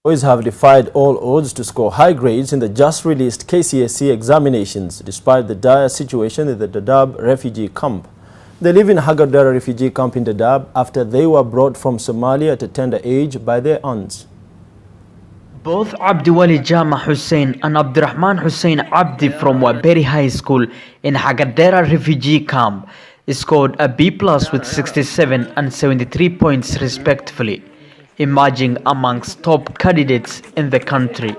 Boys have defied all odds to score high grades in the just-released KCSE examinations, despite the dire situation in the Dadaab refugee camp. They live in Hagadara refugee camp in Dadaab after they were brought from Somalia at a tender age by their aunts. Both Abdiwali Jama Hussein and Abdurrahman Hussein Abdi from Waberi High School in Hagadara refugee camp scored a B+ with 67 and 73 points respectively, emerging amongst top candidates in the country.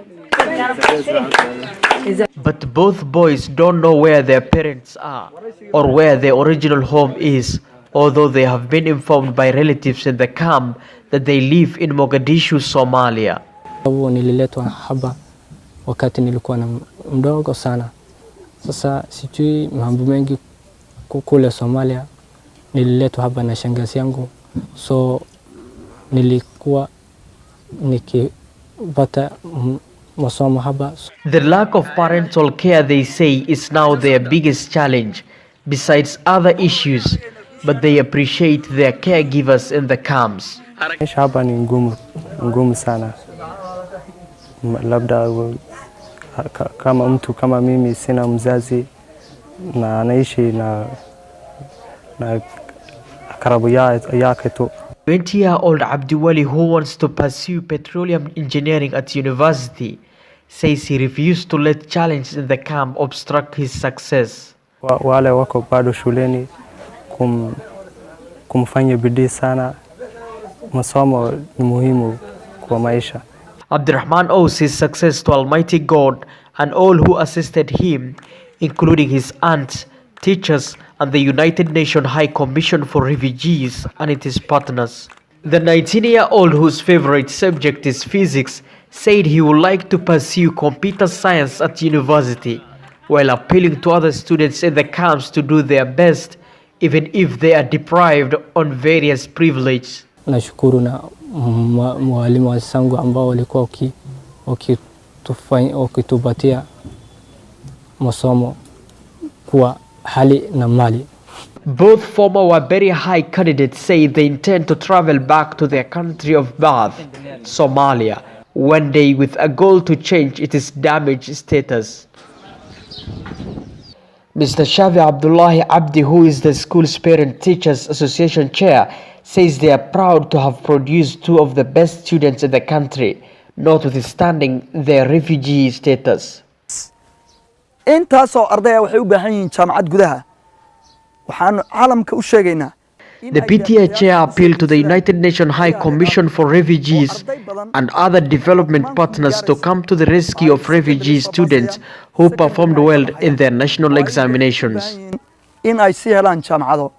But both boys don't know where their parents are or where their original home is, although they have been informed by relatives in the camp that they live in Mogadishu, Somalia. Nililetwa hapa wakati nilikuwa na mdogo sana. Sasa sijui mambo mengi kule Somalia. Nililetwa hapa na shangazi yangu. So nilikuwa nikipata masomo hapa. The lack of parental care, they say, is now their biggest challenge, besides other issues, but they appreciate their caregivers in the camps. Maisha hapa ni ngumu sana. Labda kama mtu kama mimi sina mzazi na anaishi na karibu yake tu. 20-year-old Abdiwali, who wants to pursue petroleum engineering at university, says he refused to let challenges in the camp obstruct his success. Wale wako bado shuleni kumfanya bidii sana. Masomo ni muhimu kwa maisha. Abdurrahman owes his success to Almighty God and all who assisted him, including his aunts, teachers, and the United Nations High Commission for Refugees and its partners. The 19-year-old, whose favorite subject is physics, said he would like to pursue computer science at university, while appealing to other students in the camps to do their best, even if they are deprived on various privileges. Nashukuru na mwalimu wenzangu ambao walikuwa wakitupatia masomo kwa hali na mali. Both former Waberi High candidates say they intend to travel back to their country of birth, Somalia, one day with a goal to change its damaged status. Mr. Shafi Abdullahi Abdi, who is the school's Parent Teachers Association chair, says they are proud to have produced two of the best students in the country, notwithstanding their refugee status. intaasoo ardayda waxay u baahan yihiin jaamacad gudaha. Waxaan caalamka u sheegaynaa. The PTA chair appealed to the United Nations High Commission for Refugees and other development partners to come to the rescue of refugee students who performed well in their national examinations. In ay si helaan jaamacado.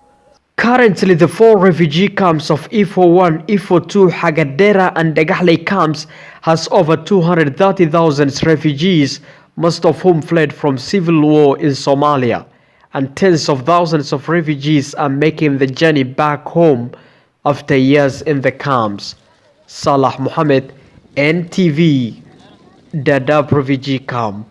Currently, the 4 refugee camps of E41, E42, Hagadera and Dagahley camps has over 230,000 refugees, most of whom fled from civil war in Somalia, and tens of thousands of refugees are making the journey back home after years in the camps. Salah Mohammed, NTV, Dadaab refugee camp.